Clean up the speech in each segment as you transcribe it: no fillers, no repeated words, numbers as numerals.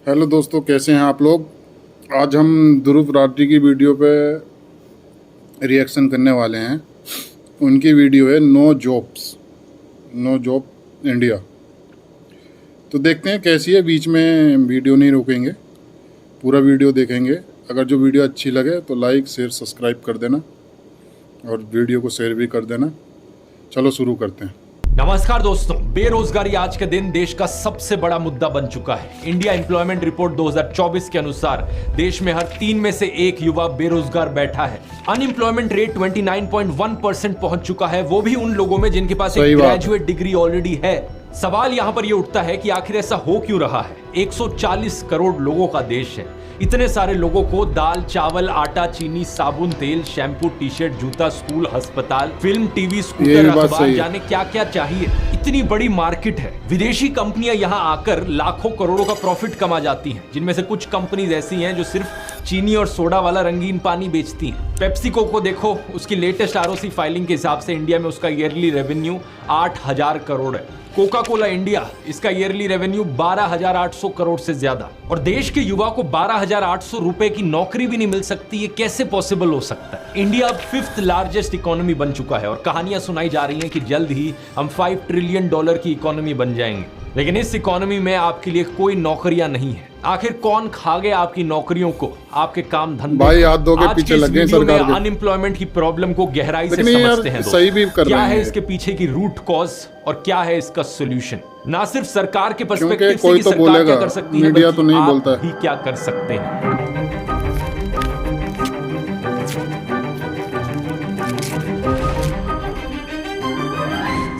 Hello दोस्तों, कैसे हैं आप लोग। आज हम ध्रुव राठी की वीडियो पे रिएक्शन करने वाले हैं। उनकी वीडियो है नो जॉब इंडिया। तो देखते हैं कैसी है। बीच में वीडियो नहीं रोकेंगे, पूरा वीडियो देखेंगे। अगर जो वीडियो अच्छी लगे तो लाइक शेयर सब्सक्राइब कर देना और वीडियो को शेयर भी कर देना। चलो शुरू करते हैं। नमस्कार दोस्तों, बेरोजगारी आज के दिन देश का सबसे बड़ा मुद्दा बन चुका है। इंडिया एम्प्लॉयमेंट रिपोर्ट 2024 के अनुसार देश में हर 3 में से 1 युवा बेरोजगार बैठा है। अनएम्प्लॉयमेंट रेट 29.1% पहुंच चुका है, वो भी उन लोगों में जिनके पास एक ग्रेजुएट डिग्री ऑलरेडी है। सवाल यहां पर यह उठता है कि आखिर ऐसा हो क्यों रहा है। 140 करोड़ लोगों का देश है। इतने सारे लोगों को दाल, चावल, आटा, चीनी, साबुन, तेल, शैम्पू, टी शर्ट, जूता, स्कूल, अस्पताल, फिल्म, टीवी, स्कूटर, अखबार, जाने क्या क्या चाहिए। इतनी बड़ी मार्केट है। विदेशी कंपनियां यहां आकर लाखों करोड़ों का प्रॉफिट कमा जाती हैं, जिनमें से कुछ कंपनीज ऐसी हैं जो सिर्फ चीनी और सोडा वाला रंगीन पानी बेचती हैं। पेप्सिको को देखो, उसकी लेटेस्ट आरओसी फाइलिंग के हिसाब से इंडिया में उसका ईयरली रेवेन्यू 8,000 करोड़ है। कोका कोला इंडिया, इसका ईयरली रेवेन्यू 12,800 करोड़ से ज्यादा। और देश के युवा को 12,800 रुपए की नौकरी भी नहीं मिल सकती। ये कैसे पॉसिबल हो सकता है। इंडिया अब 5th लार्जेस्ट इकोनॉमी बन चुका है और कहानियां सुनाई जा रही हैं कि जल्द ही हम $5 ट्रिलियन की इकोनॉमी बन जाएंगे। लेकिन इस इकोनॉमी में आपके लिए कोई नौकरियां नहीं है। आखिर कौन खा गए आपकी नौकरियों को, आपके काम धंधे। भाई हाथ धो के पीछे लग गए सरकार के। अनएम्प्लॉयमेंट की प्रॉब्लम को गहराई से समझते हैं। सही भी कर क्या रहे है हैं। इसके पीछे की रूट कॉज और क्या है इसका सोल्यूशन। ना सिर्फ सरकार के पर्सपेक्टिव से कोई कि तो सरकार बोलेगा, क्या कर सकती है, मीडिया तो नहीं बोलता है। भी क्या कर सकते हैं।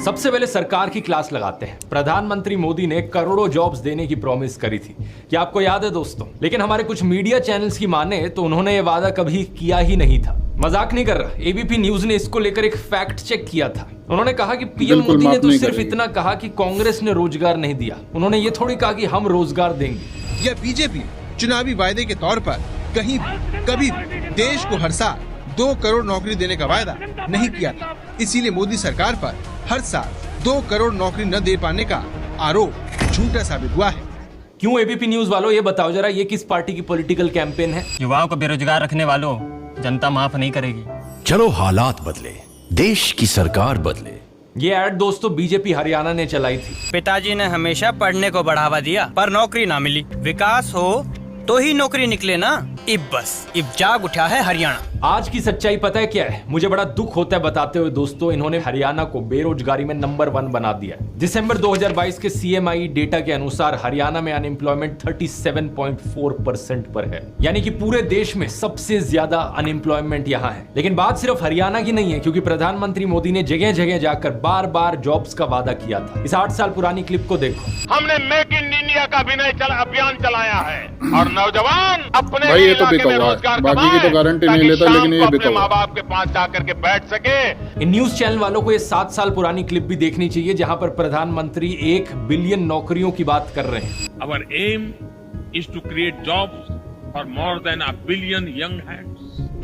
सबसे पहले सरकार की क्लास लगाते हैं। प्रधानमंत्री मोदी ने करोड़ों जॉब्स देने की प्रॉमिस करी थी, क्या आपको याद है दोस्तों। लेकिन हमारे कुछ मीडिया चैनल्स की माने तो उन्होंने ये वादा कभी किया ही नहीं था। मजाक नहीं कर रहा। एबीपी न्यूज ने इसको लेकर एक फैक्ट चेक किया था। उन्होंने कहा कि पीएम मोदी ने तो सिर्फ इतना कहा कि कांग्रेस ने रोजगार नहीं दिया। उन्होंने ये थोड़ी कहा कि हम रोजगार देंगे। या बीजेपी चुनावी वायदे के तौर पर कहीं कभी देश को हर साल 2 करोड़ नौकरी देने का वायदा नहीं किया था। इसीलिए मोदी सरकार पर हर साल 2 करोड़ नौकरी न दे पाने का आरोप झूठा साबित हुआ है। क्यों एबीपी न्यूज वालों, ये बताओ जरा, ये किस पार्टी की पॉलिटिकल कैंपेन है। युवाओं को बेरोजगार रखने वालों, जनता माफ नहीं करेगी। चलो हालात बदले, देश की सरकार बदले। ये ऐड दोस्तों बीजेपी हरियाणा ने चलाई थी। पिताजी ने हमेशा पढ़ने को बढ़ावा दिया पर नौकरी ना मिली। विकास हो तो ही नौकरी निकले ना। इब जाग उठा है हरियाणा। आज की सच्चाई पता है क्या है। मुझे बड़ा दुख होता है बताते हुए दोस्तों, इन्होंने हरियाणा को बेरोजगारी में नंबर 1 बना दिया। दिसंबर 2022 के सीएमआई डेटा के अनुसार हरियाणा में अनएम्प्लॉयमेंट 37.4% पर है, यानी कि पूरे देश में सबसे ज्यादा अनएम्प्लॉयमेंट यहाँ है। लेकिन बात सिर्फ हरियाणा की नहीं है, क्योंकि प्रधानमंत्री मोदी ने जगह जगह जाकर बार बार जॉब्स का वादा किया था। इस 8 साल पुरानी क्लिप को देखो। हमने मेक इन इंडिया का अभियान चलाया है और नौजवान अपने भाई ये तो बिका हुआ है, बाकी की तो गारंटी नहीं लेता, लेकिन ये बिका हुआ। माँ बाप के पास जाकर के बैठ सके। इन न्यूज चैनल वालों को ये 7 साल पुरानी क्लिप भी देखनी चाहिए, जहां पर प्रधानमंत्री 1 बिलियन नौकरियों की बात कर रहे हैं। Our aim is to create jobs for more than 1 billion young hands.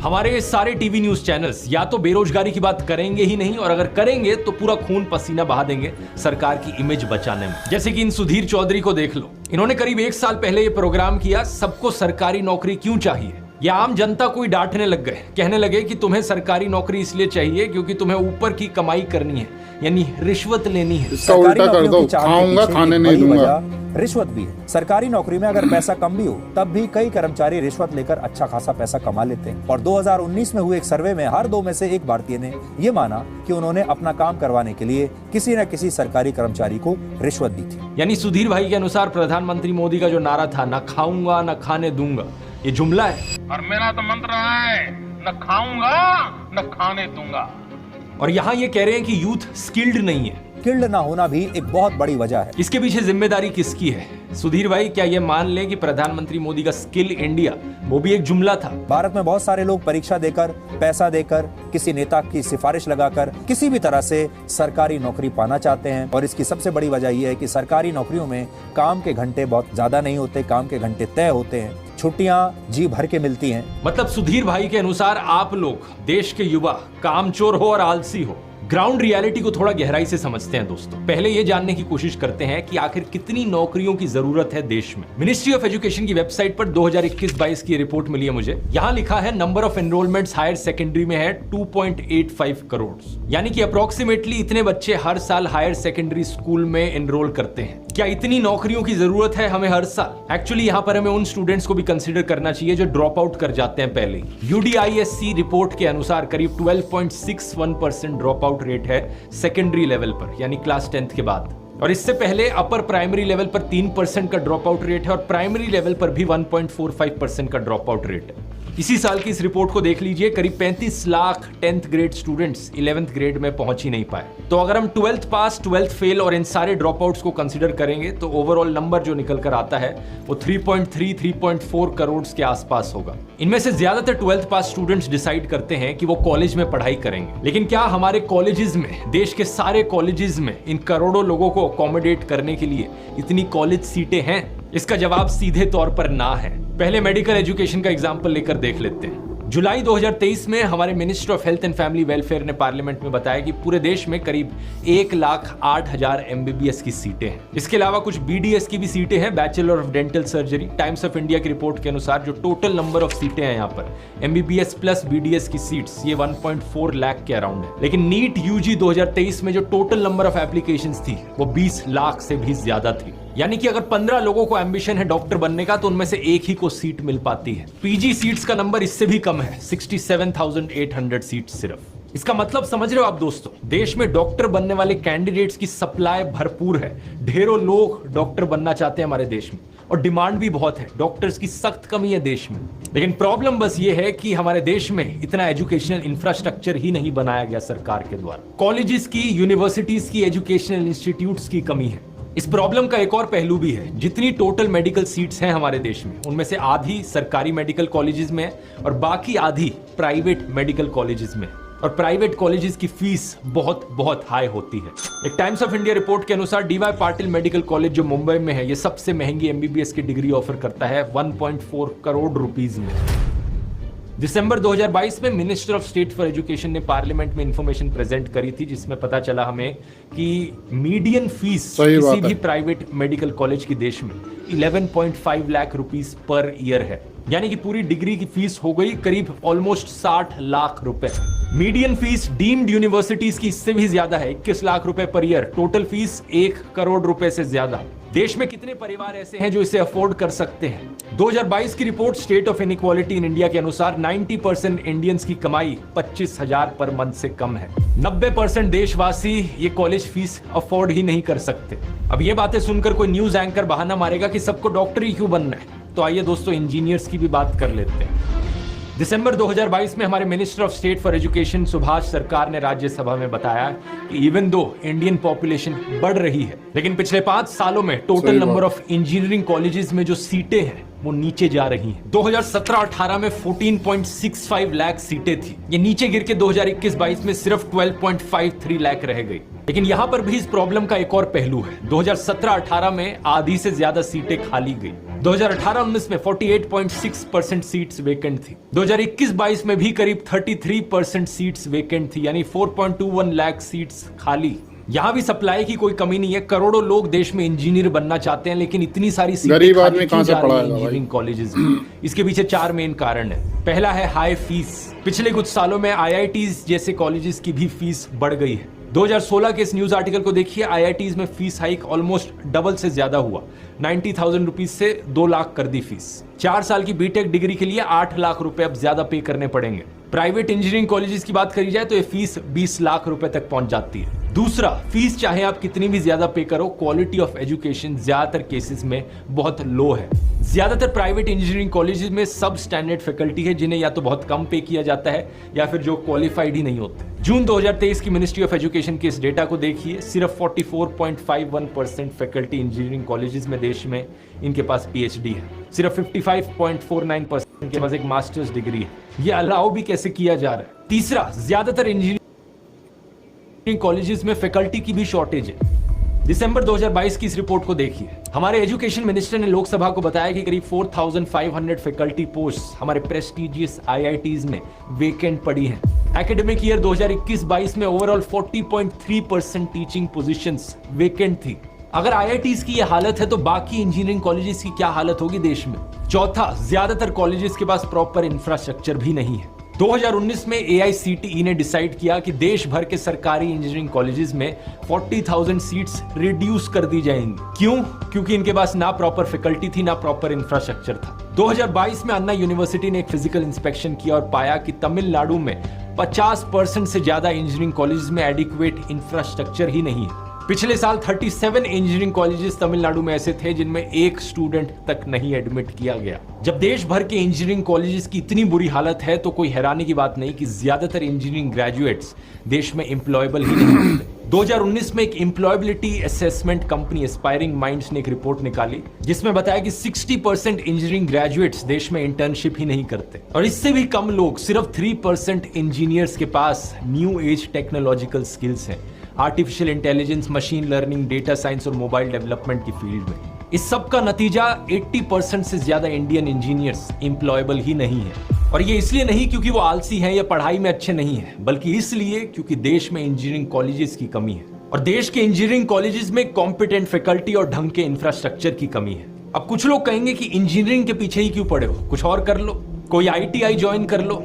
हमारे सारे टीवी न्यूज चैनल्स या तो बेरोजगारी की बात करेंगे ही नहीं, और अगर करेंगे तो पूरा खून पसीना बहा देंगे सरकार की इमेज बचाने में। जैसे कि इन सुधीर चौधरी को देख लो। इन्होंने करीब 1 साल पहले ये प्रोग्राम किया, सबको सरकारी नौकरी क्यों चाहिए। ये आम जनता को ही डांटने लग गए, कहने लगे कि तुम्हें सरकारी नौकरी इसलिए चाहिए क्योंकि तुम्हें ऊपर की कमाई करनी है, यानी रिश्वत लेनी है। इसका उल्टा कर दो, खाऊंगा खाने नहीं दूंगा। रिश्वत भी है। सरकारी नौकरी में अगर पैसा कम भी हो तब भी कई कर्मचारी रिश्वत लेकर अच्छा खासा पैसा कमा लेते हैं। और 2019 में हुए एक सर्वे में हर 2 में से 1 भारतीय ने ये माना कि उन्होंने अपना काम करवाने के लिए किसी न किसी सरकारी कर्मचारी को रिश्वत दी थी। यानी सुधीर भाई के अनुसार प्रधानमंत्री मोदी का जो नारा था, न खाऊंगा न खाने दूंगा, ये जुमला है। और मेरा तो मंत्र है, न खाऊंगा न खाने दूंगा। और यहाँ ये कह रहे हैं कि यूथ स्किल्ड नहीं है। स्किल्ड ना होना भी एक बहुत बड़ी वजह है। इसके पीछे जिम्मेदारी किसकी है। सुधीर भाई, क्या ये मान लें कि प्रधानमंत्री मोदी का स्किल इंडिया वो भी एक जुमला था। भारत में बहुत सारे लोग परीक्षा देकर, पैसा देकर, किसी नेता की सिफारिश लगाकर किसी भी तरह से सरकारी नौकरी पाना चाहते हैं। और इसकी सबसे बड़ी वजह यह है कि सरकारी नौकरियों में काम के घंटे बहुत ज्यादा नहीं होते, काम के घंटे तय होते हैं, छुट्टियां जी भर के मिलती हैं। मतलब सुधीर भाई के अनुसार आप लोग, देश के युवा, कामचोर हो और आलसी हो, ग्राउंड रियलिटी को थोड़ा गहराई से समझते हैं दोस्तों। पहले ये जानने की कोशिश करते हैं कि आखिर कितनी नौकरियों की जरूरत है देश में। मिनिस्ट्री ऑफ एजुकेशन की वेबसाइट पर 2021-22 की रिपोर्ट मिली है मुझे। यहां लिखा है number of enrolments higher secondary में है 2.85 करोड़, यानी कि अप्रोक्सीमेटली इतने बच्चे हर साल हायर सेकेंडरी स्कूल में एनरोल करते हैं। क्या इतनी नौकरियों की जरूरत है हमें हर साल? एक्चुअली यहां पर हमें उन स्टूडेंट्स को भी कंसीडर करना चाहिए जो ड्रॉप आउट कर जाते हैं पहले ही। UDISC रिपोर्ट के अनुसार करीब 12.61% ड्रॉप आउट रेट है सेकेंडरी लेवल पर, यानी क्लास 10th के बाद। और इससे पहले अपर प्राइमरी लेवल पर 3% का ड्रॉप आउट रेट है और प्राइमरी लेवल पर भी 1.45% का ड्रॉप आउट रेट है। इसी साल की इस रिपोर्ट को देख लीजिए, करीब 35 lakh 10th grade students 11th grade में पहुंच ही नहीं पाए। तो अगर हम 12th पास, 12th फेल और इन सारे ड्रॉप आउट्स को कंसीडर करेंगे तो ओवरऑल नंबर जो निकल कर आता है वो 3.4 करोड़ के आसपास होगा। इनमें से ज्यादातर 12th पास स्टूडेंट्स डिसाइड करते हैं कि वो कॉलेज में पढ़ाई करेंगे, लेकिन क्या हमारे कॉलेजेस में, देश के सारे कॉलेजेस में इन करोड़ों लोगों को अकोमोडेट करने के लिए इतनी कॉलेज सीटें हैं? इसका जवाब सीधे तौर पर ना है। पहले मेडिकल एजुकेशन का एग्जाम्पल लेकर देख लेते हैं। जुलाई 2023 में हमारे minister of health and family welfare ने पार्लियामेंट में बताया कि पूरे देश में करीब 1,08,000 MBBS की सीटें हैं। इसके अलावा कुछ BDS की भी सीटें हैं, bachelor of dental surgery. Times of India की रिपोर्ट के अनुसार जो टोटल नंबर ऑफ सीटें हैं यहाँ पर MBBS प्लस BDS की सीट्स, ये 1.4 लाख के अराउंड है। लेकिन नीट UG 2023 में जो टोटल नंबर ऑफ एप्लीकेशंस थी वो 20 लाख से भी ज्यादा थी। यानी कि अगर 15 लोगों को एम्बिशन है डॉक्टर बनने का तो उनमें से एक ही को सीट मिल पाती है। PG सीट्स का नंबर इससे भी कम है, 67,800 सीट्स सिर्फ। इसका मतलब समझ रहे हो आप दोस्तों, देश में डॉक्टर बनने वाले कैंडिडेट्स की सप्लाई भरपूर है। ढेरों लोग डॉक्टर बनना चाहते हैं हमारे देश में और डिमांड भी बहुत है। डॉक्टर्स की सख्त कमी है देश में। लेकिन प्रॉब्लम बस ये है कि हमारे देश में इतना एजुकेशनल इंफ्रास्ट्रक्चर ही नहीं बनाया गया सरकार के द्वारा। कॉलेजेस की, यूनिवर्सिटीज की, एजुकेशनल इंस्टीट्यूट्स की कमी है। इस प्रॉब्लम का एक और पहलू भी है। जितनी टोटल मेडिकल सीट्स हैं हमारे देश में, उनमें से आधी सरकारी मेडिकल कॉलेजेस में है और बाकी आधी प्राइवेट मेडिकल कॉलेजेस में। और प्राइवेट कॉलेजेस की फीस बहुत बहुत हाई होती है। एक टाइम्स ऑफ इंडिया रिपोर्ट के अनुसार DY पाटिल मेडिकल कॉलेज जो मुंबई में है, ये सबसे महंगी MBBS की डिग्री ऑफर करता है 1.4 करोड़ रुपीस में। दिसंबर 2022 में minister of state for education ने पार्लियामेंट में इंफॉर्मेशन प्रेजेंट करी थी, जिसमें पता चला हमें कि मीडियन फीस किसी भी प्राइवेट मेडिकल कॉलेज की देश में 11.5 लाख रुपीस पर ईयर है। यानी कि पूरी डिग्री की फीस हो गई करीब ऑलमोस्ट 60 लाख रुपए। मीडियन फीस डीम्ड यूनिवर्सिटीज की इससे भी ज्यादा है, 21 लाख रुपए per year. Total fees 1 crore रुपए से ज्यादा। देश में कितने परिवार ऐसे हैं जो इसे अफोर्ड कर सकते हैं? 2022 की report state of inequality in India के अनुसार 90% इंडियंस की कमाई 25,000 पर मंथ से कम है। 90% देशवासी ये कॉलेज फीस अफोर्ड ही नहीं कर सकते। अब ये बातें सुनकर कोई न्यूज एंकर बहाना मारेगा कि सबको डॉक्टर ही क्यों बनना है। तो आइए दोस्तों इंजीनियर्स की भी बात कर लेते हैं। दिसंबर 2022 में हमारे minister of state for education Subhash सरकार ने राज्यसभा में बताया कि इवन दो इंडियन पॉपुलेशन बढ़ रही है, लेकिन पिछले 5 सालों में total number of engineering colleges में जो सीटें हैं वो नीचे जा रही हैं। 2017-18 में 14.65 लाख सीटें थी, ये नीचे गिर के 2021-22 में सिर्फ 12.53 लाख रह गई। लेकिन यहां पर भी इस प्रॉब्लम का एक और पहलू है। 2017-18 में आधी से ज्यादा सीटें खाली गई। 2018-19 में 48.6% सीट्स वेकेंट थी। 2021-22 में भी करीब 33% सीट्स वेकेंट थी, यानी 4.21 लाख सीट्स खाली। यहाँ भी सप्लाई की कोई कमी नहीं है। करोड़ों लोग देश में इंजीनियर बनना चाहते हैं, लेकिन इतनी सारी सीटें गरीब आदमी कहां से पढ़ाएगा इंजीनियरिंग कॉलेजेस में? इसके पीछे 4 मेन कारण है। पहला है हाई फीस। पिछले कुछ सालों में IITs जैसे कॉलेजेस की भी फीस बढ़ गई है। 2016 के इस न्यूज आर्टिकल को देखिए, IITs में फीस हाइक ऑलमोस्ट डबल से ज्यादा हुआ। 90,000 रुपीज से 2 लाख कर दी फीस। 4 साल की बीटेक डिग्री के लिए 8 लाख रुपए अब ज्यादा पे करने पड़ेंगे। प्राइवेट इंजीनियरिंग कॉलेजेस की बात करी जाए तो ये फीस 20 लाख रुपए तक पहुंच जाती है। दूसरा, फीस चाहे आप कितनी भी ज्यादा पे करो, क्वालिटी ऑफ एजुकेशन ज्यादातर केसेस में बहुत लो है। ज्यादातर प्राइवेट इंजीनियरिंग कॉलेजेस में सब स्टैंडर्ड फैकल्टी है, जिन्हें या तो बहुत कम पे किया जाता है या फिर जो क्वालिफाइड ही नहीं होते। जून 2023 की मिनिस्ट्री ऑफ एजुकेशन के इस डेटा को देखिए, सिर्फ 44.51% फैकल्टी इंजीनियरिंग कॉलेजेस में देश में इनके पास PhD है। सिर्फ 55.49% के पास एक मास्टर्स डिग्री है। ये अलाउ भी कैसे किया जा रहा है? तीसरा, ज्यादातर इंजीनियरिंग कॉलेजेस में फैकल्टी की भी शॉर्टेज है। दिसंबर 2022 की इस रिपोर्ट को देखिए। हमारे एजुकेशन मिनिस्टर ने लोकसभा को बताया कि करीब 4500 फैकल्टी पोस्ट हमारे प्रेस्टिजियस आईआईटीज में वेकेंट पड़ी हैं। एकेडमिक ईयर 2021-22 में ओवरऑल 40.3% टीचिंग पोजीशंस वेकेंट थी। अगर आईआईटीज की ये हालत है तो बाकी इंजीनियरिंग कॉलेजेस की क्या हालत होगी देश में। चौथा, ज्यादातर कॉलेजेस के पास प्रॉपर इंफ्रास्ट्रक्चर भी नहीं है। 2019 में AICTE ने डिसाइड किया कि देश भर के सरकारी इंजीनियरिंग कॉलेजेस में 40,000 सीट्स रिड्यूस कर दी जाएंगी। क्यों? क्योंकि इनके पास ना प्रॉपर फैकल्टी थी, ना प्रॉपर इंफ्रास्ट्रक्चर था। 2022 में अन्ना यूनिवर्सिटी ने एक फिजिकल इंस्पेक्शन किया और पाया कि तमिलनाडु में 50% से ज्यादा इंजीनियरिंग कॉलेजेस में एडिक्वेट इंफ्रास्ट्रक्चर ही नहीं है। पिछले साल 37 इंजीनियरिंग कॉलेजेस तमिलनाडु में ऐसे थे जिनमें एक स्टूडेंट तक नहीं एडमिट किया गया। जब देश भर के इंजीनियरिंग कॉलेजेस की इतनी बुरी हालत है तो कोई हैरानी की बात नहीं कि ज्यादातर इंजीनियरिंग ग्रेजुएट्स देश में एम्प्लॉयबल ही नहीं होते। 2019 में एक employability assessment company aspiring minds ने एक रिपोर्ट निकाली जिसमें बताया कि 60% इंजीनियरिंग ग्रेजुएट्स देश में इंटर्नशिप ही नहीं करते और इससे भी कम लोग, सिर्फ 3% इंजीनियर्स के पास न्यू एज टेक्नोलॉजिकल स्किल्स हैं, artificial intelligence, machine learning, data science और मोबाइल डेवलपमेंट की फील्ड में। इस सब का नतीजा 80% से ज्यादा इंडियन इंजीनियर्स एम्प्लॉयबल ही नहीं है। और ये इसलिए नहीं क्योंकि वो आलसी हैं या पढ़ाई में अच्छे नहीं हैं, बल्कि इसलिए क्योंकि देश में इंजीनियरिंग कॉलेजेस की कमी है और देश के इंजीनियरिंग कॉलेजेस में कॉम्पिटेंट फैकल्टी और ढंग के इंफ्रास्ट्रक्चर की कमी है। अब कुछ लोग कहेंगे कि इंजीनियरिंग के पीछे ही क्यों पड़े हो, कुछ और कर लो, कोई ITI ज्वाइन कर लो।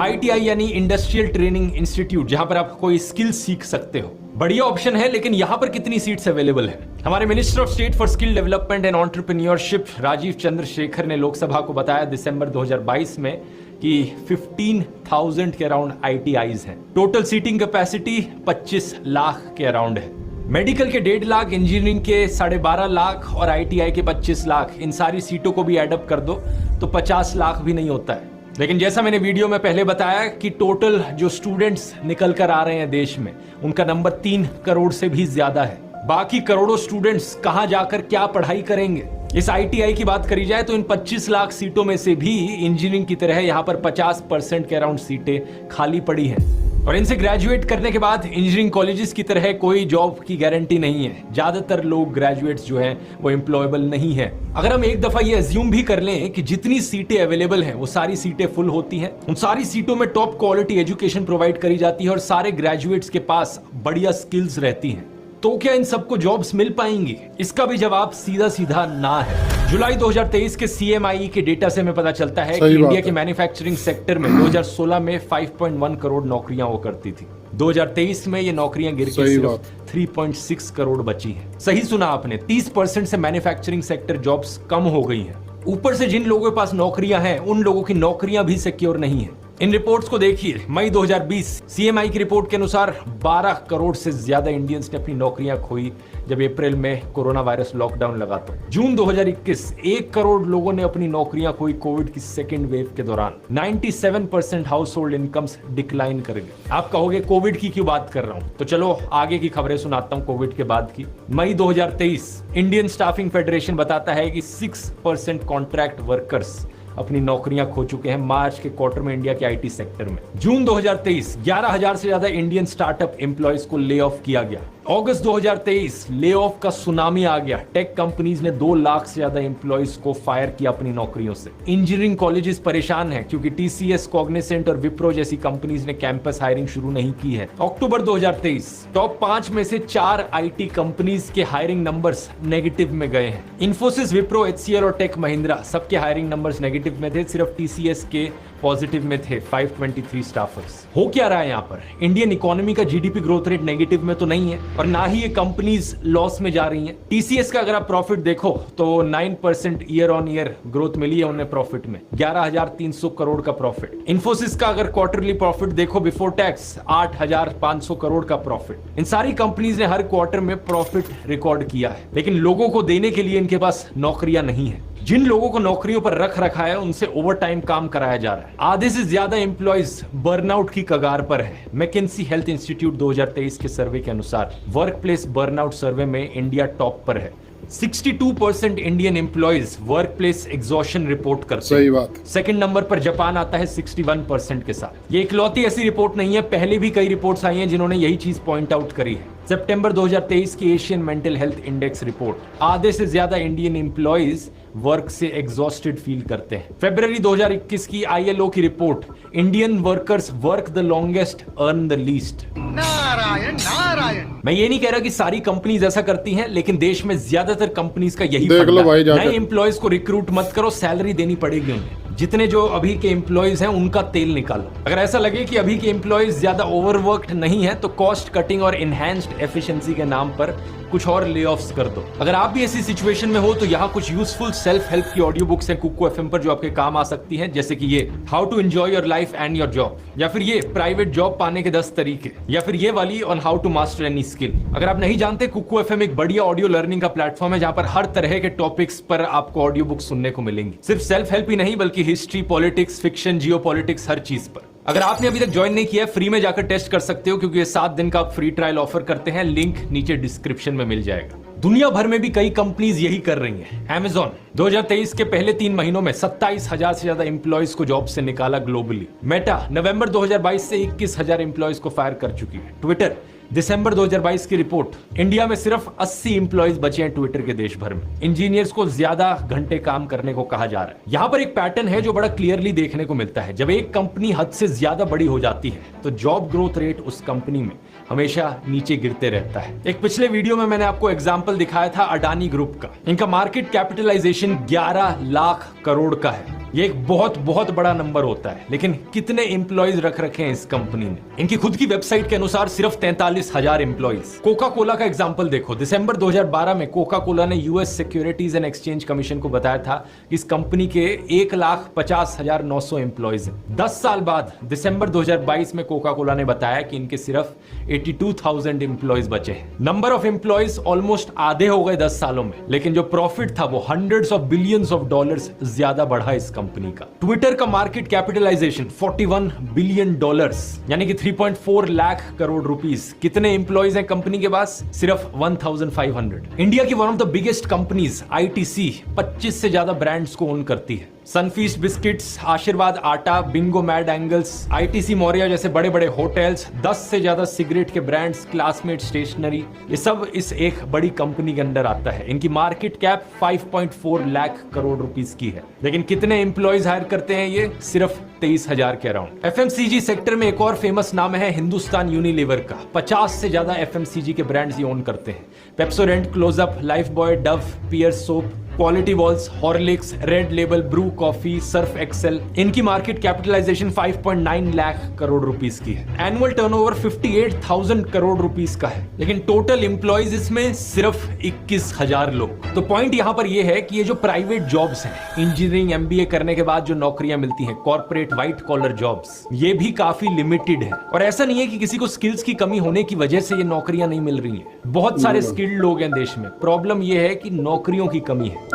ITI यानी इंडस्ट्रियल ट्रेनिंग इंस्टीट्यूट, जहां पर आप कोई स्किल सीख सकते हो। बढ़िया ऑप्शन है, लेकिन यहां पर कितनी सीट्स अवेलेबल है? हमारे minister of state for skill development and entrepreneurship Rajeev Chandrasekhar ने लोकसभा को बताया दिसंबर 2022 में कि 15,000 के अराउंड ITIs हैं। टोटल सीटिंग कैपेसिटी 25 लाख के अराउंड है। मेडिकल के 1.5 लाख, इंजीनियरिंग के 12.5 लाख और ITI के 25 लाख, इन सारी सीटों को भी एडअप कर दो तो 50 लाख भी नहीं होता है। लेकिन जैसा मैंने वीडियो में पहले बताया कि टोटल जो स्टूडेंट्स निकल कर आ रहे हैं देश में, उनका नंबर 3 करोड़ से भी ज्यादा है। बाकी करोड़ों स्टूडेंट्स कहां जाकर क्या पढ़ाई करेंगे? इस ITI की बात करी जाए तो इन 25 लाख सीटों में से भी इंजीनियरिंग की तरह यहां पर 50% के अराउंड सीटें खाली पड़ी हैं और इनसे ग्रेजुएट करने के बाद इंजीनियरिंग कॉलेजेस की तरह कोई जॉब की गारंटी नहीं है। ज्यादातर लोग ग्रेजुएट्स जो हैं वो एम्प्लॉयबल नहीं है। अगर हम एक दफा ये अज्यूम भी कर लें कि जितनी सीटें अवेलेबल हैं वो सारी सीटें फुल होती हैं, उन सारी सीटों में टॉप क्वालिटी एजुकेशन प्रोवाइड करी जाती है और सारे ग्रेजुएट्स के पास बढ़िया स्किल्स रहती हैं, तो क्या इन सबको जॉब्स मिल पाएंगी? इसका भी जवाब सीधा सीधा ना है। जुलाई 2023 के CMIE के डेटा से हमें पता चलता है कि इंडिया के मैन्युफैक्चरिंग सेक्टर में 2016 में 5.1 करोड़ नौकरियां हुआ करती थी। 2023 में ये नौकरियां गिर के सिर्फ 3.6 करोड़ बची हैं। सही सुना आपने, 30% से मैन्युफैक्चरिंग सेक्टर जॉब्स कम हो गई हैं। ऊपर से जिन लोगों के पास नौकरियां हैं उन लोगों की नौकरियां भी सिक्योर नहीं है। इन रिपोर्ट्स को देखिए। मई 2020 CMI की रिपोर्ट के अनुसार 12 करोड़ से ज्यादा इंडियंस ने अपनी नौकरियां खोई जब अप्रैल में कोरोना वायरस लॉकडाउन लगा तो। जून 2021 1 करोड़ लोगों ने अपनी नौकरियां खोई कोविड की सेकेंड वेव के दौरान। 97% हाउस होल्ड इनकम्स डिक्लाइन कर गए। आप कहोगे कोविड की क्यों बात कर रहा हूं, तो चलो आगे की खबरें सुनाता हूं कोविड के बाद की। मई 2023 इंडियन स्टाफिंग फेडरेशन बताता है कि 6% कॉन्ट्रैक्ट वर्कर्स अपनी नौकरियां खो चुके हैं मार्च के क्वार्टर में इंडिया के IT सेक्टर में। जून 2023 11,000 से ज्यादा इंडियन स्टार्टअप एम्प्लॉयज को ले ऑफ किया गया। अगस्त 2023 ले ऑफ का सुनामी आ गया। टेक कंपनीज ने 2 लाख से ज्यादा एम्प्लॉयज को फायर किया अपनी नौकरियों से। इंजीनियरिंग कॉलेजेस परेशान हैं क्योंकि TCS, कॉग्निसेंट और विप्रो जैसी कंपनीज ने कैंपस हायरिंग शुरू नहीं की है। अक्टूबर 2023 टॉप 5 में से 4 IT कंपनीज के हायरिंग नंबर्स नेगेटिव में गए हैं। इन्फोसिस, विप्रो, HCL और टेक महिंद्रा सबके हायरिंग नंबर्स नेगेटिव में थे, सिर्फ TCS के पॉजिटिव में थे 523 स्टाफर्स। हो क्या रहा है यहाँ पर? इंडियन इकोनॉमी का GDP ग्रोथ रेट नेगेटिव में तो नहीं है और ना ही ये कंपनीज लॉस में जा रही हैं। TCS का अगर आप प्रॉफिट देखो तो 9% ईयर ऑन ईयर ग्रोथ मिली है उन्हें प्रॉफिट में, 11,300 करोड़ का प्रॉफिट। इन्फोसिस का अगर क्वार्टरली प्रॉफिट देखो बिफोर टैक्स 8,500 करोड़ का प्रॉफिट। इन सारी कंपनीज ने हर क्वार्टर में प्रॉफिट रिकॉर्ड किया है, लेकिन लोगों को देने के लिए इनके पास नौकरियां नहीं है। जिन लोगों को नौकरियों पर रख रखा है उनसे ओवर टाइम काम कराया जा रहा है। आधे से ज्यादा एम्प्लॉयज बर्नआउट की कगार पर है। मैकेंसी हेल्थ इंस्टीट्यूट 2023 के सर्वे के अनुसार वर्क प्लेस बर्नआउट सर्वे में इंडिया टॉप पर है। 62% Indian employees work place exhaustion report करते हैं। सही बात। सेकंड नंबर पर जापान आता है 61% के साथ। ये इकलौती ऐसी रिपोर्ट नहीं है, पहले भी कई रिपोर्ट्स आई हैं जिन्होंने यही चीज पॉइंट आउट करी है। सितंबर 2023 की Asian mental health index report, आधे से ज्यादा इंडियन एम्प्लॉइज वर्क से एग्जॉस्टेड फील करते हैं। फरवरी 2021 की आईएलओ की report, Indian workers work the longest earn the least. Narayan Narayan. मैं ये नहीं कह रहा कि सारी कंपनीज ऐसा करती हैं, लेकिन देश में ज्यादातर कंपनीज का यही देख लो भाई जाकर। नए एम्प्लॉयज को रिक्रूट मत करो, सैलरी देनी पड़ेगी उन्हें। जितने जो अभी के एम्प्लॉयज हैं उनका तेल निकालो। अगर ऐसा लगे कि अभी के एम्प्लॉयज ज्यादा ओवरवर्क्ड नहीं है तो कॉस्ट कटिंग और इनहैंस्ड एफिशिएंसी के नाम पर कुछ और ले ऑफ्स कर दो। अगर आप भी ऐसी सिचुएशन में हो तो यहाँ कुछ यूजफुल सेल्फ हेल्प की ऑडियो बुक्स हैं कुकू एफएम पर जो आपके काम आ सकती हैं, जैसे कि ये how to enjoy your life and your job, या फिर ये प्राइवेट जॉब पाने के 10 तरीके, या फिर ये वाली on how to master any skill. अगर आप नहीं जानते, कुकू एफएम एक बढ़िया ऑडियो लर्निंग का प्लेटफॉर्म है जहां पर हर तरह के टॉपिक्स पर आपको ऑडियो बुक सुनने को मिलेंगी। सिर्फ सेल्फ हेल्प ही नहीं बल्कि हिस्ट्री, पॉलिटिक्स, फिक्शन, जियोपॉलिटिक्स, हर चीज पर। अगर आपने अभी तक ज्वाइन नहीं किया है, फ्री में जाकर टेस्ट कर सकते हो क्योंकि ये 7 दिन का फ्री ट्रायल ऑफर करते हैं। लिंक नीचे डिस्क्रिप्शन में मिल जाएगा। दुनिया भर में भी कई कंपनीज यही कर रही हैं। Amazon 2023 के पहले 3 महीनों में 27,000 से ज्यादा एम्प्लॉयज को जॉब से निकाला ग्लोबली। मेटा नवंबर 2022 से 21,000 एम्प्लॉयज को फायर कर चुकी है। ट्विटर दिसंबर 2022 की रिपोर्ट, इंडिया में सिर्फ 80 एम्प्लॉयज बचे हैं ट्विटर के देश भर में। इंजीनियर्स को ज्यादा घंटे काम करने को कहा जा रहा है। यहां पर एक पैटर्न है जो बड़ा क्लियरली देखने को मिलता है। जब एक कंपनी हद से ज्यादा बड़ी हो जाती है तो जॉब ग्रोथ रेट उस कंपनी में हमेशा नीचे गिरते रहता है। एक पिछले वीडियो में मैंने आपको एग्जाम्पल दिखाया था अडानी ग्रुप का। इनका मार्केट कैपिटलाइजेशन 11 लाख करोड़ का है। ये एक बहुत बहुत बड़ा नंबर होता है, लेकिन कितने एम्प्लॉयज रख रखे हैं इस कंपनी ने? इनकी खुद की वेबसाइट के अनुसार सिर्फ 43,000 एम्प्लॉयज। कोका कोला का एग्जांपल देखो। दिसंबर 2012 में कोका कोला ने US securities and exchange commission को बताया था कि इस कंपनी के 1,50,900 एम्प्लॉयज हैं। 10 साल बाद दिसंबर 2022 में कोका कोला ने बताया कि इनके सिर्फ 82,000 एम्प्लॉयज बचे हैं। नंबर ऑफ एम्प्लॉयज ऑलमोस्ट आधे हो गए 10 सालों में, लेकिन जो प्रॉफिट था वो hundreds of billions of dollars ज्यादा बढ़ा इस कंपनी का। ट्विटर का मार्केट कैपिटलाइजेशन 41 बिलियन डॉलर्स यानी कि 3.4 लाख करोड़ रुपीस। कितने एम्प्लॉयज हैं कंपनी के पास? सिर्फ 1,500। इंडिया की one of the biggest companies ITC 25 से ज्यादा ब्रांड्स को ओन करती है। सनफीस्ट बिस्किट्स, आशीर्वाद आटा, Bingo mad angles, ITC Maurya जैसे बड़े बड़े होटल्स, 10 से ज्यादा सिगरेट के ब्रांड्स, क्लासमेट स्टेशनरी, ये सब इस एक बड़ी कंपनी के अंदर आता है। इनकी market cap 5.4 lakh crore rupees की है, लेकिन कितने एम्प्लॉयज हायर करते हैं? ये सिर्फ 23,000 के अराउंड। एफएमसीजी सेक्टर में एक और फेमस नाम है हिंदुस्तान यूनिलीवर का। 50 से ज्यादा एफएमसीजी के ब्रांड्स ये ओन करते हैं। Pepsodent, Closeup, Lifebuoy, Dove, Pears soap, quality Wall's, Horlicks, Red Label, Bru coffee, Surf Excel. इनकी market capitalization 5.9 lakh crore rupees की है। एनुअल टर्नओवर 58,000 करोड़ रुपीस का है, लेकिन टोटल एम्प्लॉयज इसमें सिर्फ 21,000 लोग। तो पॉइंट यहां पर यह है कि ये जो प्राइवेट जॉब्स हैं, इंजीनियरिंग एमबीए करने के बाद जो नौकरियां मिलती हैं, कॉर्पोरेट व्हाइट कॉलर जॉब्स, ये भी काफी लिमिटेड है। और ऐसा नहीं है कि किसी को स्किल्स की कमी होने की वजह से ये नौकरियां नहीं मिल रही हैं। बहुत सारे स्किल्ड लोग हैं देश में। प्रॉब्लम यह है कि नौकरियों की कमी है।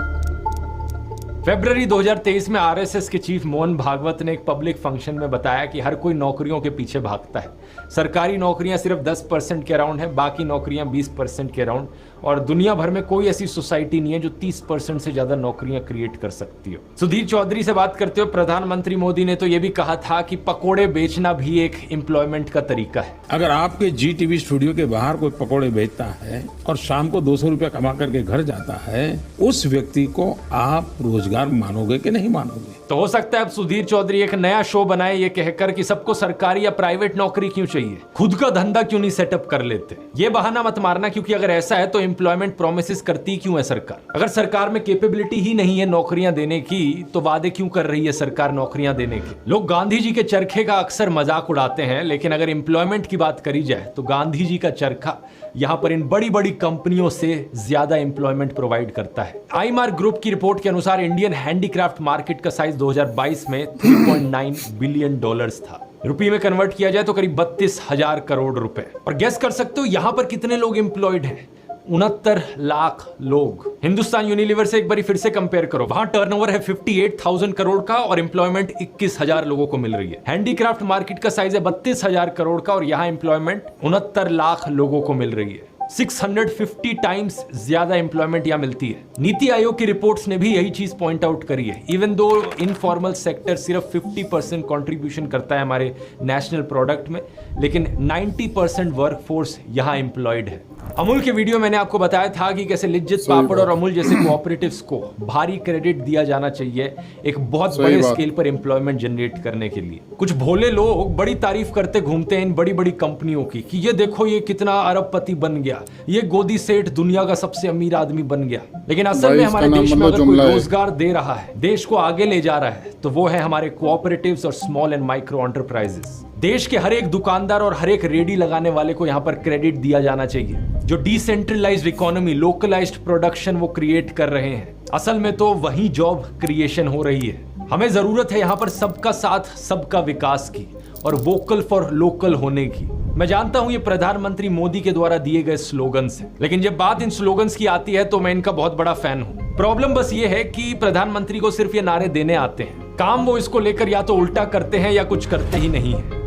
फरवरी 2023 में आरएसएस के चीफ मोहन भागवत ने एक पब्लिक फंक्शन में बताया कि हर कोई नौकरियों के पीछे भागता है। सरकारी नौकरियां सिर्फ 10% के अराउंड है, बाकी नौकरियां 20% के अराउंड। और दुनिया भर में कोई ऐसी सोसाइटी नहीं है जो 30% से ज्यादा नौकरियां क्रिएट कर सकती हो। सुधीर चौधरी से बात करते हो। प्रधानमंत्री मोदी ने तो यह भी कहा था कि पकोड़े बेचना भी एक एम्प्लॉयमेंट का तरीका है। अगर आपके जी टीवी स्टूडियो के बाहर कोई पकोड़े बेचता है और शाम को 200 रुपया कमा करके घर जाता है, उस व्यक्ति को आप रोजगार मानोगे कि नहीं मानोगे? तो हो सकता है अब सुधीर चौधरी एक नया शो बनाए ये कहकर कि सबको सरकारी या प्राइवेट नौकरी क्यों चाहिए, खुद का धंधा क्यों नहीं सेटअप कर लेते। ये बहाना मत मारना, क्योंकि अगर ऐसा है तो एम्प्लॉयमेंट प्रोमिसेस करती क्यों है सरकार? अगर सरकार में कैपेबिलिटी ही नहीं है नौकरियां देने की, तो वादे क्यों कर रही है सरकार नौकरियां देने के? लोग गांधी जी के चरखे का अक्सर मजाक उड़ाते हैं, लेकिन अगर एम्प्लॉयमेंट की बात करी जाए तो गांधी जी का चरखा यहां पर इन बड़ी बड़ी कंपनियों से ज्यादा एम्प्लॉयमेंट प्रोवाइड करता है। आईमार ग्रुप की रिपोर्ट के अनुसार इंडियन हैंडीक्राफ्ट मार्केट का साइज 2022 में 3.9 बिलियन डॉलर्स था। रुपये में कन्वर्ट किया जाए तो करीब 32,000 करोड़ रुपए। और गेस कर सकते हो यहां पर कितने लोग एम्प्लॉयड हैं? 69 लाख लोग। हिंदुस्तान यूनिलीवर से एक बार फिर से कंपेयर करो। वहां टर्नओवर है 58,000 करोड़ का और एम्प्लॉयमेंट 21,000 लोगों को मिल रही है। हैंडीक्राफ्ट मार्केट का साइज है 32,000 करोड़ का और यहां एम्प्लॉयमेंट 69 लाख लोगों को मिल रही है। 650 टाइम्स ज्यादा एम्प्लॉयमेंट यहां मिलती है। नीति आयोग की रिपोर्ट्स ने भी यही चीज पॉइंट आउट करी है। इवन दो इनफॉर्मल सेक्टर सिर्फ 50% कंट्रीब्यूशन करता है हमारे नेशनल प्रोडक्ट में, लेकिन 90% वर्कफोर्स यहां एम्प्लॉयड है। अमूल के वीडियो मैंने आपको बताया था कि कैसे लिज्जत पापड़ और अमूल जैसे कोऑपरेटिव्स को भारी क्रेडिट दिया जाना चाहिए एक बहुत बड़े स्केल पर एम्प्लॉयमेंट जनरेट करने के लिए। कुछ भोले लोग बड़ी तारीफ करते घूमते हैं इन बड़ी बड़ी कंपनियों की कि ये देखो ये कितना अरबपति बन गया, ये गोदी सेठ दुनिया का सबसे अमीर आदमी बन गया। लेकिन असल में हमारे देश में अगर कोई रोजगार दे रहा है, देश को आगे ले जा रहा है, तो वो है हमारे कोऑपरेटिव्स और स्मॉल एंड माइक्रो एंटरप्राइजेस। देश के हर एक दुकानदार और हर एक रेडी लगाने वाले को यहां पर क्रेडिट दिया जाना चाहिए। जो डिसेंट्रलाइज्ड इकोनॉमी, लोकलाइज्ड प्रोडक्शन वो क्रिएट कर रहे हैं, असल में तो वही जॉब क्रिएशन हो रही है। हमें जरूरत है यहां पर सबका साथ सबका विकास की और वोकल फॉर लोकल होने की। मैं जानता हूं ये प्रधानमंत्री मोदी के द्वारा दिए गए स्लोगन्स हैं, लेकिन जब बात इन स्लोगन्स की आती है तो मैं इनका बहुत बड़ा फैन हूं। प्रॉब्लम बस ये है कि प्रधानमंत्री को सिर्फ ये नारे देने आते हैं, काम वो इसको लेकर या तो उल्टा करते हैं या कुछ करते ही नहीं है।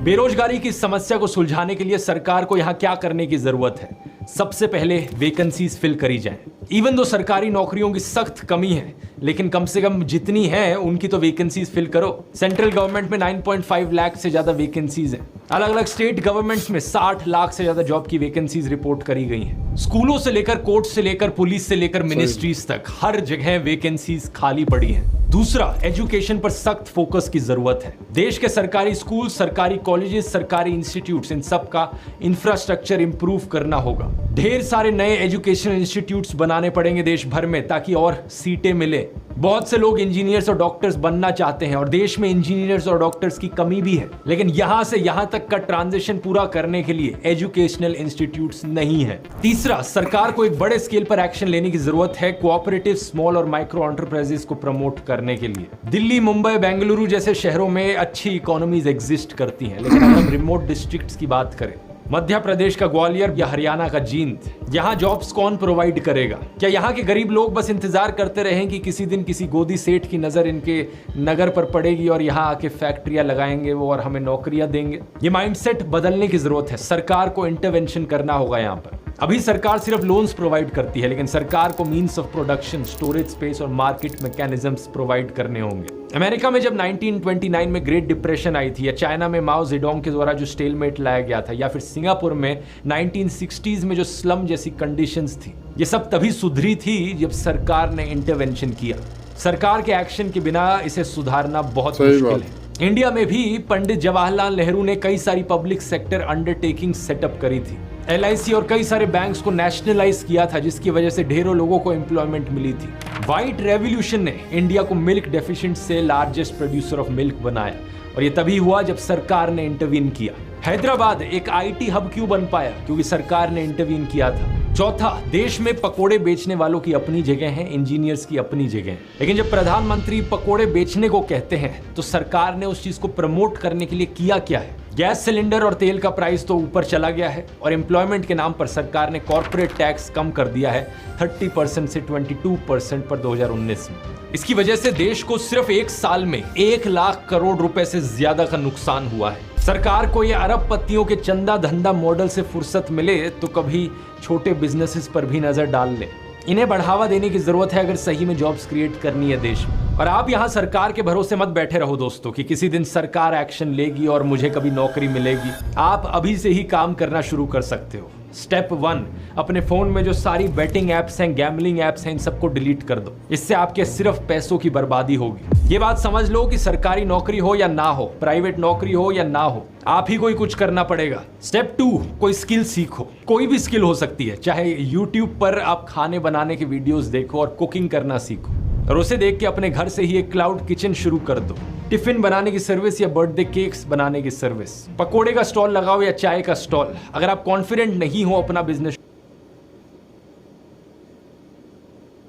बेरोजगारी की समस्या को सुलझाने के लिए सरकार को यहां क्या करने की जरूरत है? सबसे पहले वैकेंसीज फिल करी जाएं। इवन दो सरकारी नौकरियों की सख्त कमी है, लेकिन कम से कम जितनी है उनकी तो वैकेंसीज फिल करो। सेंट्रल गवर्नमेंट में 9.5 लाख से ज्यादा वैकेंसीज हैं। अलग अलग स्टेट गवर्नमेंट्स में 60 लाख से ज्यादा जॉब की वैकेंसीज रिपोर्ट करी गई हैं। स्कूलों से लेकर कोर्ट से लेकर पुलिस से लेकर मिनिस्ट्रीज तक हर जगह वैकेंसीज खाली पड़ी हैं। दूसरा, एजुकेशन पर सख्त फोकस की जरूरत है। देश के सरकारी स्कूल, सरकारी कॉलेजेस, सरकारी इंस्टीट्यूट्स, इन सब का इंफ्रास्ट्रक्चर इंप्रूव करना होगा। ढेर सारे नए एजुकेशनल इंस्टीट्यूट्स बनाने पड़ेंगे देश भर में ताकि और सीटें मिले। बहुत से लोग इंजीनियर्स और डॉक्टर्स बनना चाहते हैं और देश में इंजीनियर्स और डॉक्टर्स की कमी भी है, लेकिन यहां से यहां तक का ट्रांजिशन पूरा करने के लिए एजुकेशनल इंस्टीट्यूट्स नहीं है। तीसरा, सरकार को एक बड़े स्केल पर एक्शन लेने की जरूरत है कोऑपरेटिव, स्मॉल और माइक्रो एंटरप्राइजेस को प्रमोट करने के लिए। दिल्ली, मुंबई, बेंगलुरु जैसे शहरों में अच्छी इकोनॉमीज एग्जिस्ट करती हैं, लेकिन अगर हम रिमोट डिस्ट्रिक्ट्स की बात करें, मध्य प्रदेश का ग्वालियर या हरियाणा का जींद, यहाँ जॉब्स कौन प्रोवाइड करेगा? क्या यहाँ के गरीब लोग बस इंतजार करते रहें कि किसी दिन किसी गोदी सेठ की नजर इनके नगर पर पड़ेगी और यहाँ आके फैक्ट्रियां लगाएंगे वो और हमें नौकरियां देंगे? ये माइंडसेट बदलने की जरूरत है। सरकार को इंटरवेंशन करना होगा यहाँ पर। अभी सरकार सिर्फ लोन्स प्रोवाइड करती है, लेकिन सरकार को means of production, storage space और मार्केट मैकेनिज्म्स प्रोवाइड करने होंगे। अमेरिका में जब 1929 में ग्रेट डिप्रेशन आई थी, या चाइना में माओ जेडोंग के द्वारा जो स्टेलमेट लाया गया था, या फिर सिंगापुर में 1960s में जो स्लम जैसी कंडीशंस थी, ये सब तभी सुधरी थी जब सरकार ने इंटरवेंशन किया। सरकार के एक्शन के बिना इसे सुधारना बहुत मुश्किल है। इंडिया में भी पंडित जवाहरलाल नेहरू ने कई सारी पब्लिक सेक्टर अंडरटेकिंग सेटअप करी थी। LIC और कई सारे बैंक्स को नेशनलाइज किया था, जिसकी वजह से ढेरों लोगों को एम्प्लॉयमेंट मिली थी। व्हाइट रेवोल्यूशन ने इंडिया को मिल्क डेफिशिएंट से लार्जेस्ट प्रोड्यूसर ऑफ मिल्क बनाया, और ये तभी हुआ जब सरकार ने इंटरवीन किया। हैदराबाद एक IT हब क्यों बन पाया? क्योंकि सरकार ने इंटरवीन किया था। चौथा, देश में पकोड़े बेचने वालों की अपनी जगह है, इंजीनियर्स की अपनी जगह है, लेकिन जब प्रधानमंत्री पकोड़े बेचने को कहते हैं तो सरकार ने उस चीज को प्रमोट करने के लिए किया क्या है? गैस सिलेंडर और तेल का प्राइस तो ऊपर चला गया है, और एम्प्लॉयमेंट के नाम पर सरकार ने कॉर्पोरेट टैक्स कम कर दिया है 30% से 22% पर 2019 में। इसकी वजह से देश को सिर्फ एक साल में 1 लाख करोड़ रुपए से ज्यादा का नुकसान हुआ है। सरकार को ये अरबपतियों के चंदा धंधा मॉडल से फुर्सत मिले तो कभी छोटे बिजनेसेस पर भी नजर डाल ले। इन्हें बढ़ावा देने की जरूरत है अगर सही में जॉब्स क्रिएट करनी है देश में। और आप यहाँ सरकार के भरोसे मत बैठे रहो दोस्तों कि किसी दिन सरकार एक्शन लेगी और मुझे कभी नौकरी मिलेगी। आप अभी से ही काम करना शुरू कर सकते हो। स्टेप 1, अपने फोन में जो सारी बेटिंग एप्स हैं, गैम्बलिंग एप्स हैं, इन सबको डिलीट कर दो। इससे आपके सिर्फ पैसों की बर्बादी होगी। ये बात समझ लो कि सरकारी नौकरी हो या ना हो, प्राइवेट नौकरी हो या ना हो, आप ही को ही कुछ करना पड़ेगा। स्टेप 2, कोई स्किल सीखो। कोई भी स्किल हो सकती है, चाहे यूट्यूब पर आप खाने बनाने के वीडियोस देखो और कुकिंग करना सीखो, और उसे देख के अपने घर से ही एक क्लाउड किचन शुरू कर दो। टिफिन बनाने की सर्विस या बर्थडे केक्स बनाने की सर्विस, पकोड़े का स्टॉल लगाओ या चाय का स्टॉल। अगर आप कॉन्फिडेंट नहीं हो अपना बिजनेस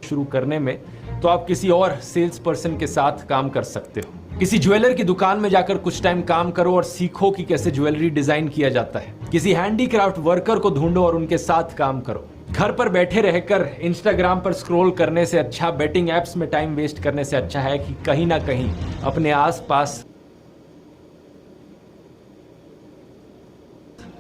शुरू करने में, तो आप किसी और सेल्स पर्सन के साथ काम कर सकते हो। किसी ज्वेलर की दुकान में जाकर कुछ टाइम काम करो और सीखो कि कैसे ज्वेलरी डिजाइन किया जाता है। किसी हैंडीक्राफ्ट वर्कर को ढूंढो और उनके साथ काम करो। घर पर बैठे रहकर इंस्टाग्राम पर स्क्रॉल करने से अच्छा, बेटिंग एप्स में टाइम वेस्ट करने से अच्छा है कि कहीं ना कहीं अपने आसपास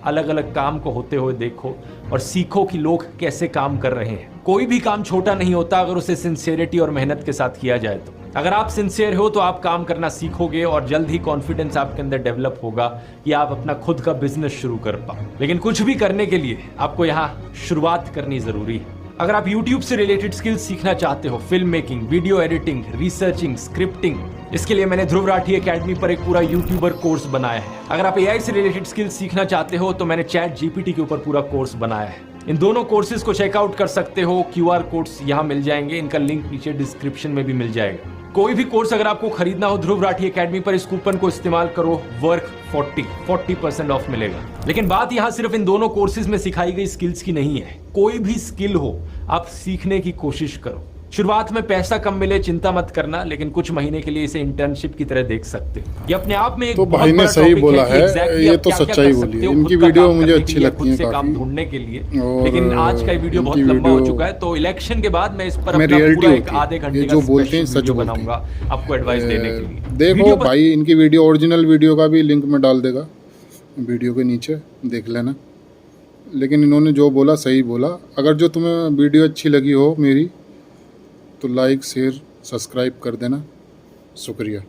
अलग अलग काम को होते हुए देखो और सीखो कि लोग कैसे काम कर रहे हैं। कोई भी काम छोटा नहीं होता अगर उसे सिंसियरिटी और मेहनत के साथ किया जाए तो। अगर आप सिंसियर हो तो आप काम करना सीखोगे और जल्द ही कॉन्फिडेंस आपके अंदर डेवलप होगा कि आप अपना खुद का बिजनेस शुरू कर पाओ। लेकिन कुछ भी करने के लिए आपको यहाँ शुरुआत करनी जरूरी है। अगर आप YouTube से रिलेटेड स्किल्स सीखना चाहते हो, film making, video editing, researching, scripting, इसके लिए मैंने ध्रुव राठी एकेडमी पर एक पूरा यूट्यूबर कोर्स बनाया है। अगर आप AI से रिलेटेड स्किल्स सीखना चाहते हो तो मैंने ChatGPT के ऊपर पूरा कोर्स बनाया है। इन दोनों कोर्सेज को चेकआउट कर सकते हो। QR कोड्स यहाँ मिल जाएंगे, इनका लिंक नीचे डिस्क्रिप्शन में भी मिल जाएगा। कोई भी कोर्स अगर आपको खरीदना हो ध्रुव राठी एकेडमी पर, इस कूपन को इस्तेमाल करो, वर्क 40% ऑफ मिलेगा। लेकिन बात यहाँ सिर्फ इन दोनों कोर्सेज में सिखाई गई स्किल्स की नहीं है। कोई भी स्किल हो आप सीखने की कोशिश करो। शुरुआत में पैसा कम मिले चिंता मत करना, लेकिन कुछ महीने के लिए इसे इंटर्नशिप की तरह देख सकते हो। ये अपने आप में एक तो बहुत भाई ने बड़ा सही टॉपिक बोला कि है, exactly ये आप तो क्या-क्या सच्चाई कर बोली सकते है। हो इनकी खुद का वीडियो काम मुझे करने के अच्छी लिए, लगती खुद है से काम काफी। ढूंढने के लिए। और लेकिन आज का वीडियो बहुत इनकी लंबा हो वीडियो चुका है, तो इलेक्शन के बाद मैं इस पर में अपना रियलिटी पूरा एक होती है। आधे घंटे ये का जो बोलते हैं स्पेशल सच वीडियो बोलते हैं। बनाऊंगा आपको एडवाइस देने के लिए। देखो वीडियो पर- भाई, इनकी वीडियो ओरिजिनल वीडियो का भी लिंक मैं डाल देगा वीडियो के नीचे, देख लेना। लेकिन इन्होंने जो बोला सही बोला। अगर जो तुम्हें वीडियो अच्छी लगी हो मेरी तो लाइक, शेयर, सब्सक्राइब कर देना। शुक्रिया।